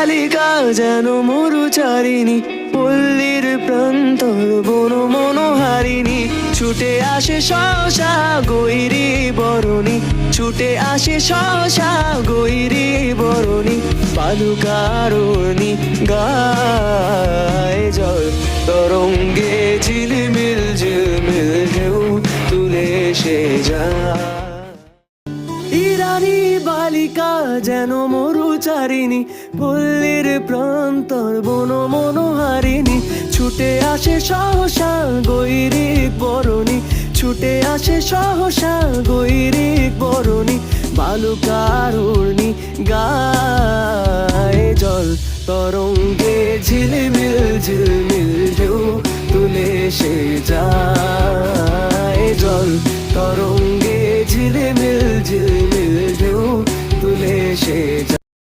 বালিকা যেন মরুচারিণী, পল্লীর প্রান্তর বন মনোহারিণী। ছুটে আসে সহসা গৈরী বরণী, ছুটে আসে সহসা গৈরী বরণী। বালুকারণী গায়ে জল তরঙ্গে ঝিলমিল ঝিলমিল ঢেউ তুলে সে যায়। ইরানী বালিকা যেন মরুচারিণী, পল্লীর প্রান্তর বন মনোহারিণী। ছুটে আসে সহসা গৈরিক বরণী, ছুটে আসে সহসা গৈরিক বরণী। বালুকারণী গায়ে জল তরঙ্গে ঝিলমিল ঝিলমিল ঢেউ তুলে সে যায়। জল তরঙ্গে ঝিলমিল